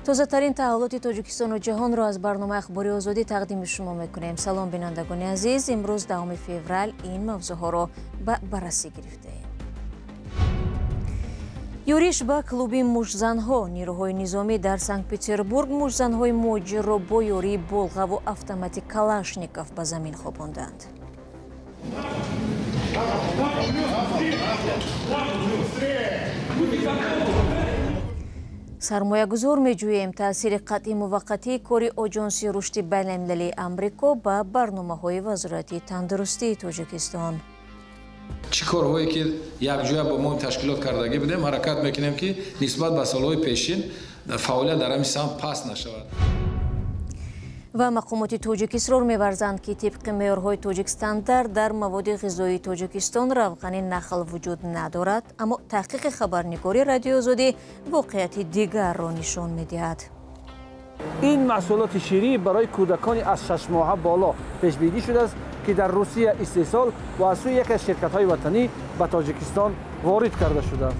تازه‌ترین تحولات تاجیکستان و جهان را از برنامه اخباری آزادی تقدیم شما میکنیم. سلام بینندگان عزیز، امروز 10 فوریه این موضوع ها را به بررسی گرفته ایم. یوریش به کلوبی مژزن‌ها. نیروهای نظامی در سنت پتربورگ مژزن‌های مهاجر را با یاری بلغه و اتوماتیک کلاشنیکوف به زمین خواباندند. سرمایه‌گذار می‌جوییم تأثیر قطعی موقتی کاری آژانس رشد بین‌المللی آمریکا به برنامه‌های وزارت تندرستی تاجیکستان. چی کارهایی که یک جای با ما تشکیلات کردگی بودیم حرکت میکنیم که نسبت به سالهای پیشین فعالیت در همین سمت پس نشود. و مقامات تاجیک اصرار می‌ورزند که طبق معیارهای تاجیک استاندارد در مواد غذایی تاجیکستان روغن نخل وجود ندارد، اما تحقیق خبرنگاری رادیو آزادی واقعیت دیگر را نشان می‌دهد. این محصولات شیری برای کودکان از 6 ماهه بالا پیش بینی شده است که در روسیه استحصال و از سوی یکی از شرکت‌های وطنی به تاجیکستان وارد کرده شده است.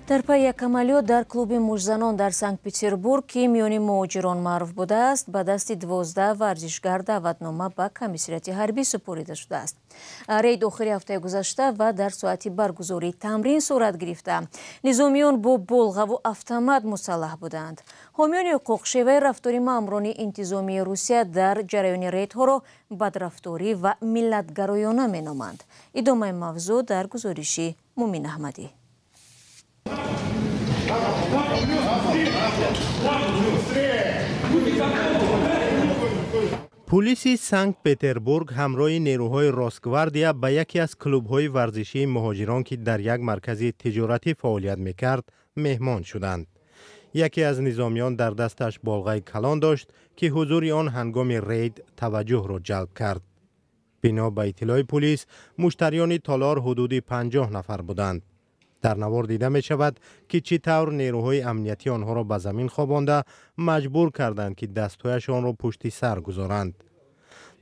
در پی یک عملیات در کلوب مژزنان در سنت پتربورگ که میان مهاجران معروف بوده است، به دست 12 ورزشگر دعوتنامه به کمیسریت حربی سپرده شده است. رید آخر هفته گذشته و در ساعت برگزاری تمرین صورت گرفته. نظامیان با بلغه و اتومات مسلح بودند. حامیان حقوق شیوه رفتاری ماموران انتظامی روسیه در جریان ریدها را بدرفتاری و ملتگرایانه مینامند. ادامه موضوع در گزارش مومین احمدی. پلیس سنت پتربورگ همراه نیروهای راستگواردیا به یکی از کلوب‌های ورزشی مهاجران که در یک مرکز تجارتی فعالیت می‌کرد مهمان شدند. یکی از نظامیان در دستش بالغه کلان داشت که حضور آن هنگام رید توجه را جلب کرد. بنا به اطلاع پلیس مشتریان تالار حدود 50 نفر بودند. در نوار دیده می شود که چطور نیروهای امنیتی آنها را به زمین خوابانده مجبور کردند که دستهایشان را پشت سر گذارند.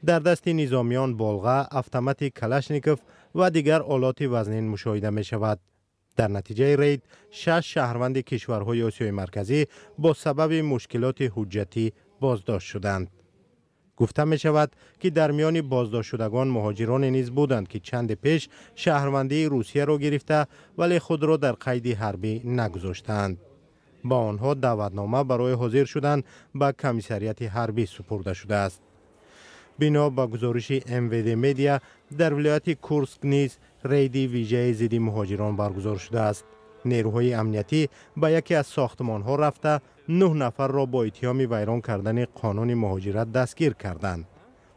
در دست نظامیان بالغه، اتومات کلاشنیکوف و دیگر آلات وزنین مشاهده می شود. در نتیجه رید 6 شهروند کشورهای آسیای مرکزی با سبب مشکلات حجتی بازداشت شدند. گفته می شود که در میان بازداشت شدگان مهاجران نیز بودند که چند پیش شهروندی روسیه را گرفته ولی خود را در قید حربی نگذاشتند. با آنها دعوتنامه برای حاضر شدن به کمیسریت حربی سپرده شده است. بنا به گزارش MVD میدیا در ولایت کورسک نیز ریدی ویژه ضد مهاجران برگزار شده است. نیروهای امنیتی به یکی از ساختمان‌ها رفته 9 نفر را با اتهام ویران کردن قانون مهاجرت دستگیر کردند.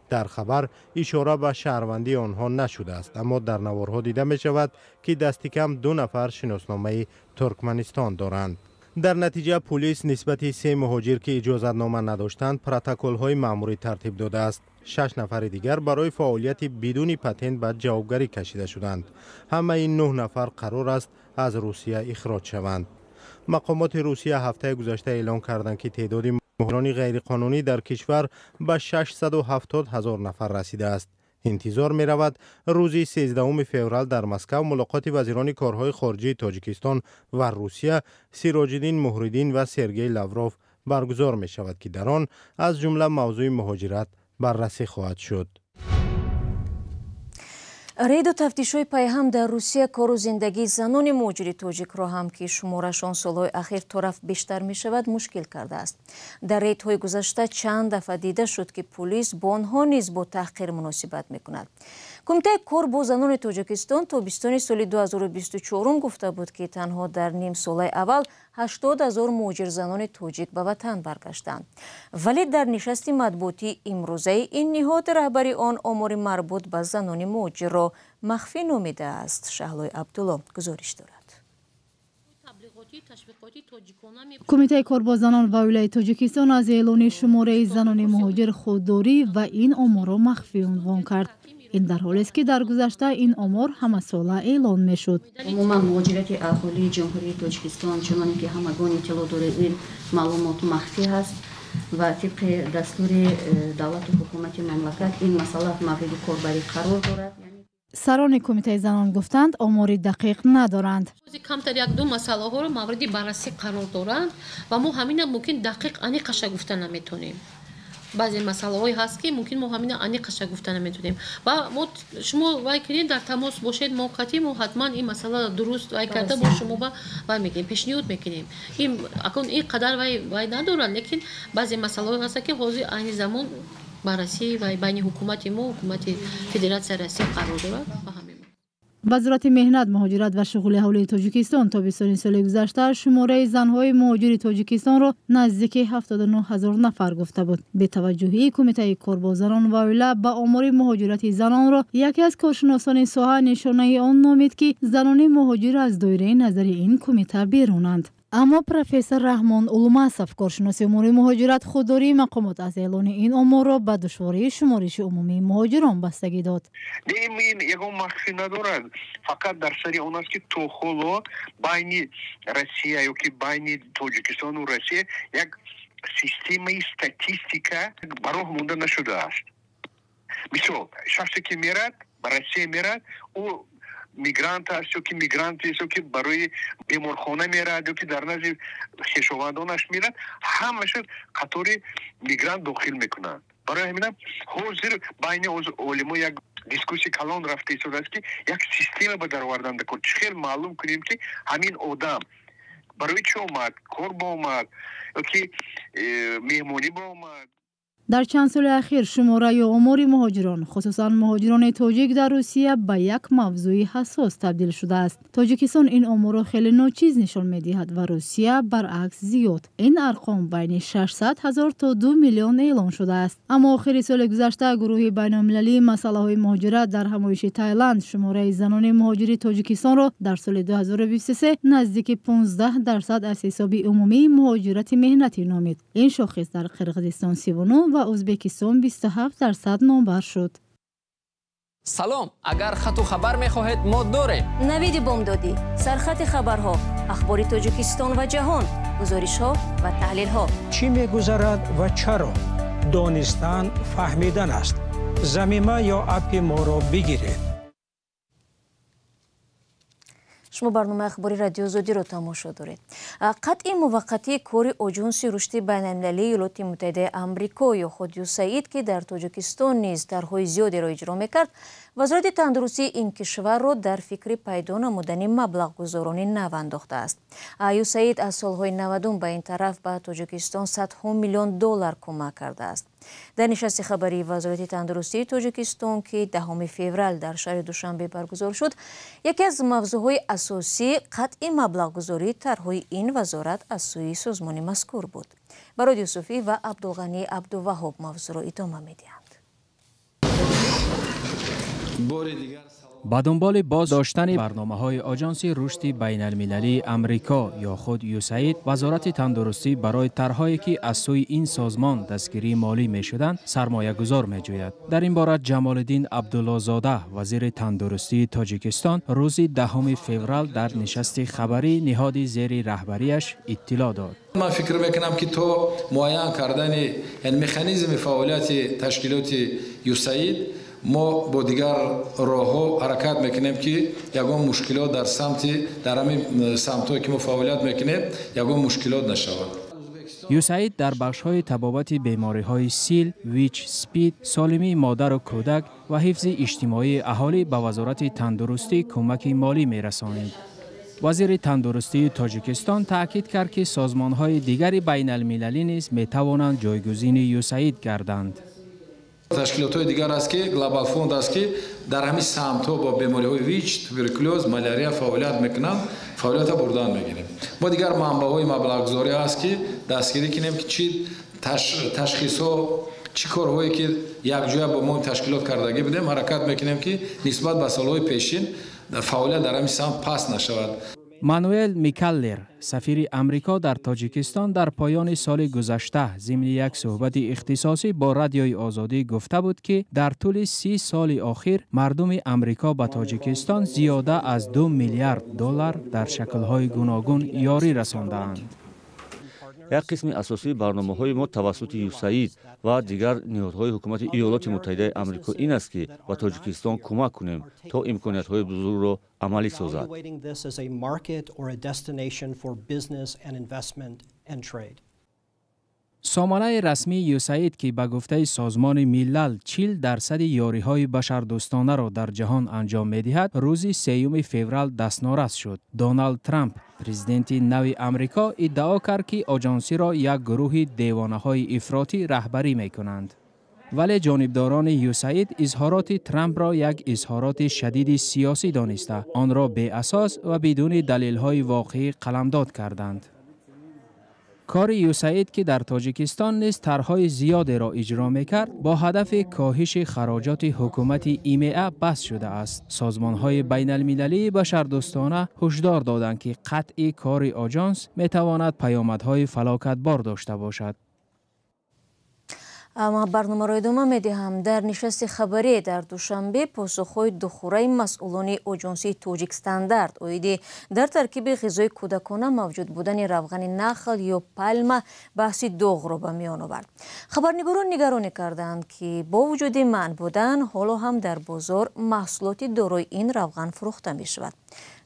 در خبر اشاره به شهروندی آنها نشده است، اما در نوارها دیده می شود که دست کم 2 نفر شناسنامه ترکمنستان دارند. در نتیجه پلیس نسبت 3 مهاجر که اجازتنامه نداشتند پروتکل‌های مأموری ترتیب داده است. 6 نفر دیگر برای فعالیت بدون پتنت به جوابگری کشیده شدند. همه این 9 نفر قرار است از روسیه اخراج شوند. مقامات روسیه هفته گذشته اعلام کردند که تعداد مهاجران غیرقانونی در کشور به 670,000 نفر رسیده است. انتظار می رود روز 13 فوریه در مسکو ملاقات وزیران کارهای خارجه تاجیکستان و روسیه سیراج‌الدین مهرالدین و سرگئی لاوروف برگزار می شود که در آن از جمله موضوع مهاجرت بررسی خواهد شد. رید و تفتیش‌های پیهم در روسیه کار و زندگی زنان مهاجر تاجیک را هم که شمارشان سالهای اخیر طرف بیشتر می شود مشکل کرده است. در ریدهای گذشته چند دفعه دیده شد که پلیس با آنها نیز با تحقیر مناسبت می کند. کمیته کار با زنان تاجیکستان تابستان سال 2024 گفته بود که تنها در نیم سال اول 80,000 مهاجر زنان تاجیک به وطن برگشتند. ولی در نشست مطبوعاتی امروزه این نهاد رهبری آن آمار مربوط به زنان مهاجر را مخفی نامیده است. شهلای عبدالله گزارش دارد. کمیته کار با زنان و ولایت تاجیکستان از اعلان شماره زنان مهاجر خودداری و این آمار را مخفی عنوان کرد. این در حالی است که در گذشته این آمار همه ساله اعلان می شد. عموما مهاجرت اهالی جمهوری تاجیکستان چنانه که همگان اطلاع دارند این معلومات مخفی است و طبق دستور دولت و حکومت مملکت این مسئله مورد کاربری قرار دارد. سران کمیته زنان گفتند آمار دقیق ندارند. کمتر یک دو مسئله ها رو مورد بررسی قرار دارند و ما همین ممکن دقیق انیقش گفته نمیتونیم. بعضی مسئله هایی هست که ممکن ما همین انیقش گفته نمیتونیم و ما شما وای کنید در تماس باشید موقتی ما حتما این مسئله درست وای کرده با شما وای میگیم پیشنهاد میکنیم. این اکن این قدر وای ندارن لیکن بعضی مسئله هست که حاضر عین زمان بررسی و بین حکومت ما حکومت فدراسیون رئیسی قرار دارد و همین. وزارت مهنت، مهاجرت و شغل اهالی تاجیکستان تابستان سال گذشته شماره زنهای مهاجر تاجیکستان را نزدیک 79,000 نفر گفته بود. به توجهی کمیته کار با زنان و اوله به آمار مهاجرت زنان را یکی از کارشناسان ساحه نشانه آن نامید که زنان مهاجر از دایره نظر این کمیته بیرونند. اما پروفسور رحمان اولماسов کارشناس امور مهاجرت خودداری مقامات از اعلان این آمار را به دشواری شمارش عمومی مهاجران بستگی داد. این یگان مخفی ندارد، فقط در سری اون است که توخلو بین روسیه یا که بین تاجیکستان و روسیه یک سیستم استاتیستیکا برای مونده نشده است. مثلا شخصی که میرد به روسیه میرد او میگرانت است یا که میگرانت است که برای بیمارخانه میرد یا که در نزد خویشاوندانش میرد، همش قطار میگرانت داخل میکنند. برای همین حاضر بین علما یک دیسکوسی کلان رفته شده است که یک سیستم به در آوردن کنیم. چخیل معلوم کنیم که همین آدم برای چه اومد، کار با اومد یا که مهمونی با اومد. در چند سال اخیر شماره یا آمار مهاجران خصوصا مهاجران تاجیک در روسیه به یک موضوع حساس تبدیل شده است. تاجیکستان این آمار را خیلی ناچیز نشان می‌دهد و روسیه برعکس زیاد. این ارقام بین 600,000 تا 2 میلیون اعلام شده است. اما آخر سال گذشته گروه بین‌المللی مسائل مهاجرت در همایش تایلند شماره زنان مهاجر تاجیکستان را در سال 2023 نزدیک 15% از حساب عمومی مهاجرت مهنتی نامید. این شاخص در قرقیزستان 39 و ازبکستان 27% نامبر شد. سلام، اگر خط و خبر می‌خواهید ما داریم. نوید بامدادی، سرخط خبرها، اخبار تاجیکستان و جهان، گزارش‌ها و تحلیل‌ها. چی می‌گذرد و چرا؟ دانستن فهمیدن است. ضمیمه یا اپ ما را بگیرید. شما برنامه اخباری رادیو زودی رو تماشا دارید. قطع موقتی کار آژانس رشد بین‌المللی ایالات متحده آمریکا یا خود یوساید که در تاجیکستان نیز طرح‌های زیادی را اجرا می‌کرد، وزارت تندرستی این کشور را در فکر پیدا نمودن مبلغ گذارانی نو انداخته است. یوساید از سال‌های 90 به این طرف به تاجیکستان صدها میلیون دلار کمک کرده است. در نشست خبری وزارت تندرستی تاجیکستان که 10 فوریه در شهر دوشنبه برگزار شد، یکی از موضوعهای اساسی قطع مبلغ گذاری طرح‌های این وزارت از سوی سازمان مذکور بود. براد یوسفی و عبدالغنی عبدالوهاب موضوع را ادامه می‌دهند. با دنبال باز داشتن برنامه‌های آژانس رشد بین‌المللی آمریکا یا خود یوساید، وزارت تندرستی برای طرح‌هایی که از سوی این سازمان دستگیری مالی می‌شدند سرمایه‌گذار می‌جوید. در این باره جمال الدین عبدالله زاده وزیر تندرستی تاجیکستان روز 10 فوریه در نشست خبری نهاد زیر رهبریش اطلاع داد. من فکر میکنم که تو معین کردن این مکانیزم فعالیت تشکیلات یوساید ما با دیگر راه‌ها حرکت میکنیم که یگان مشکلات در همین سمت‌هایی که ما فعالیت میکنیم یگان مشکلات نشود. یوساید در بخش‌های تبابت بیماری‌های سیل، ویچ، سپید، سالمی مادر و کودک و حفظ اجتماعی اهالی به وزارت تندرستی کمک مالی می‌رساند. وزیر تندرستی تاجیکستان تاکید کرد که سازمان‌های دیگری بین‌المللی نیز می‌توانند جایگزین یوساید گردند. تشکیلات دیگر است که گلوبال فوند است که در همین سمت‌ها با بیماری‌های ویچ، توبرکولوز، مالاریا فعالیت می‌کنند، فعالیت بردن می‌گیریم. ما دیگر منبع‌های مبلغ‌گذاری است که دستگیری کنیم که چی تشخیص‌ها چی کارهایی که یک جای با ما تشکیلات کردگی بدیم حرکت می‌کنیم که نسبت به سال‌های پیشین فعالیت در همین سمت پس نشود. مانوئل میکالر سفیر امریکا در تاجیکستان در پایان سال گذشته ضمن یک صحبت اختصاصی با رادیوی آزادی گفته بود که در طول 30 سال اخیر مردم امریکا به تاجیکستان زیاده از 2 میلیارد دلار در شکل‌های گوناگون یاری رساندند. یک قسم اساسی برنامه‌های ما توسط یوساید و دیگر نهادهای حکومت ایالات متحده آمریکا این است که به تاجیکستان کمک کنیم تا امکانیت‌های بزرگ را عملی سازد. سامانه رسمی یوساید که به گفته سازمان ملل 40% یاری‌های بشردوستانه را در جهان انجام می‌دهد، روز 3 فوریه دستنارس شد. دونالد ترامپ، پرزیدنت نو امریکا، ادعا کرد که آژانسی را یک گروه دیوانه‌های افراطی رهبری می‌کنند. ولی جانبداران یوساید اظهارات ترامپ را یک اظهارات شدید سیاسی دانسته، آن را بی اساس و بدون دلیل‌های واقعی قلمداد کردند. کار یوساید که در تاجیکستان نیز طرح‌های زیادی را اجرا می‌کرد، با هدف کاهش خراجات حکومت ایمئه بس شده است. سازمان‌های بین‌المللی بشردوستانه هشدار دادند که قطع کار آژانس می‌تواند پیامدهای فلاکتبار داشته باشد. اما برنامه را ادامه می‌دهم. در نشست خبری در دوشنبه پاسخ‌های دوخوره مسئولان آژانسی توجیک استاندارد اویدی در ترکیب غذای کودکانه موجود بودن روغن نخل یا پالما بحث داغ را به میان آورد. خبرنگاران نگرانی کردند که با وجود منع بودن حالا هم در بازار محصولات دارای این روغن فروخته می‌شود.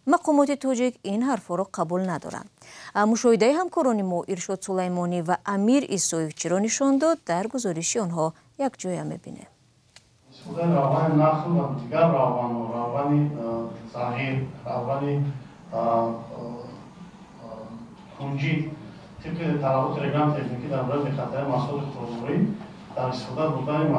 مقامات توجیک این حرف را قبول ندارند. مشاهده همکاران ما ارشاد سلیمانی و امیر ایسویف چی را نشان داد در گزارش آنها یک جای می‌بینیم. روغن نخل و دیگر روغن صغیر، روغن کنجی طبق تراوت رگم تکنیکی در برای خطر محصولات خوراکواری در استفاده بودن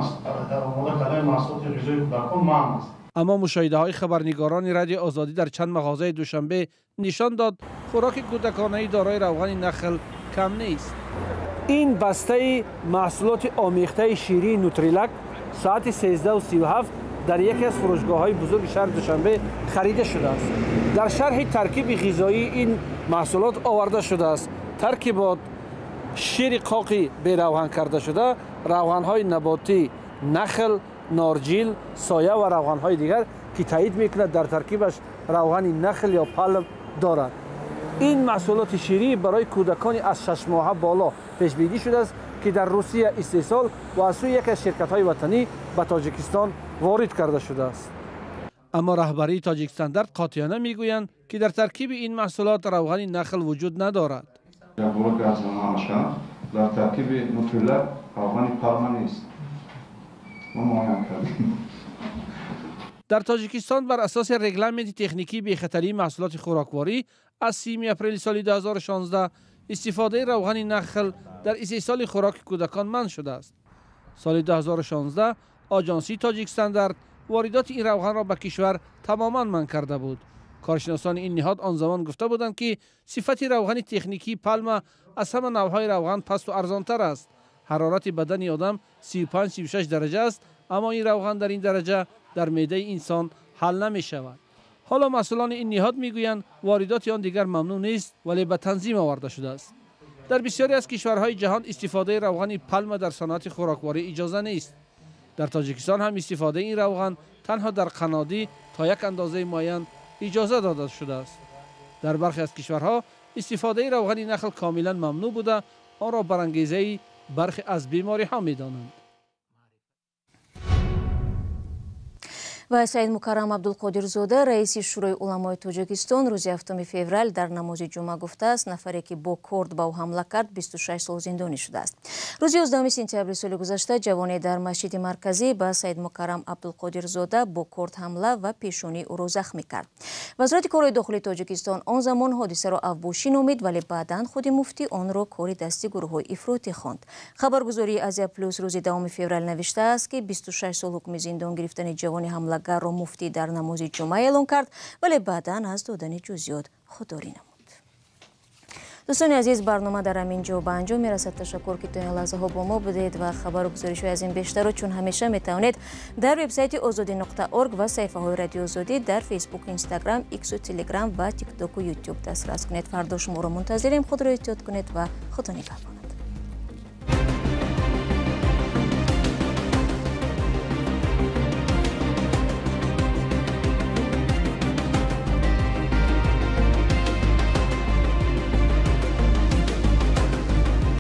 آماده کردن محصولات غذایی کودکان ممنوع است. اما مشاهده های خبرنگاران رادیو آزادی در چند مغازه دوشنبه نشان داد خوراک کودکانه دارای روغن نخل کم نیست. این بسته محصولات آمیخته شیرین نوتریلک ساعت 13:37 در یکی از فروشگاه‌های بزرگ شهر دوشنبه خریده شده است. در شرح ترکیب غذایی این محصولات آورده شده است. ترکیبات شیر قاقی به روغن کرده شده، روغن‌های نباتی نخل، نارجیل، سایه و روغن‌های دیگر که تایید می‌کند در ترکیبش روغن نخل یا پالم دارد. این محصولات شیری برای کودکان از 6 ماه بالا پیش بینی شده است که در روسیه استحصال و از سوی یک از شرکت‌های وطنی به تاجیکستان وارد کرده شده است. اما رهبری تاجیک استاندارد قاطعانه میگویند که در ترکیب این محصولات روغن نخل وجود ندارد. در ترکیب نوتریلا روغن پالما نیست. در تاجیکستان بر اساس رگلمنت تکنیکی بی‌خطری محصولات خوراکواری از 30 اپریل سال 2016 استفاده روغن نخل در استحصال خوراک کودکان منع شده است. سال 2016 آژانسی تاجیک استاندارد واردات این روغن را به کشور تماما منع کرده بود. کارشناسان این نهاد آن زمان گفته بودند که صفت روغن تکنیکی پالما از همه نوع‌های روغن پست و ارزانتر است. حرارت بدن آدم 35-36 درجه است، اما این روغن در این درجه در معده انسان حل نمی شود. حالا مسئولان این نهاد میگویند واردات آن دیگر ممنوع نیست ولی به تنظیم آورده شده است. در بسیاری از کشورهای جهان استفاده روغن پالما در صنعت خوراکواری اجازه نیست. در تاجیکستان هم استفاده این روغن تنها در قنادی تا یک اندازه معین اجازه داده شده است. در برخی از کشورها استفاده روغن نخل کاملا ممنوع بوده، آن را برانگیزه برخی از بیماری ها می دانند. و سید مکرم عبدالقادرزاده رئیس شورای علمای تاجیکستان روز 7 فوریه در نماز جمعه گفته است نفری که با کرد به او حمله کرد 26 سال زندانی شده است. روز 11 سپتامبر سال گذشته جوانی در مسجد مرکزی به سید مکرم عبدالقادرزاده با کرد حمله و پیشانی او را زخمی کرد. وزارت کارهای داخلی تاجیکستان آن زمان حادثه را افباشی نامید ولی بعداً خود مفتی آن را کار دستی گروه‌های افراطی خواند. خبرگزاری آزیا پلوس روز 2 فوریه نوشته است که 26 سال حکم زندان گرفتن جوانی حمله گر را مفتی در نماز جمعه اعلام کرد ولی بعداً از دادن جزئیات خودداری نمود. دوستان عزیز برنامه در همین جا به انجام میرسد. تشکر که تا این لحظه ها با ما بودید و خبر و گزارش از این بیشتر رو چون همیشه میتوانید در وبسایت azadi.org و صفحه های رادیو آزادی در فیسبوک، اینستاگرام، ایکس و تلگرام و تیک تاک و یوتیوب دسترس کنید. فردا شما را منتظریم. خود را احتیاط کنید و خدا نگهدار.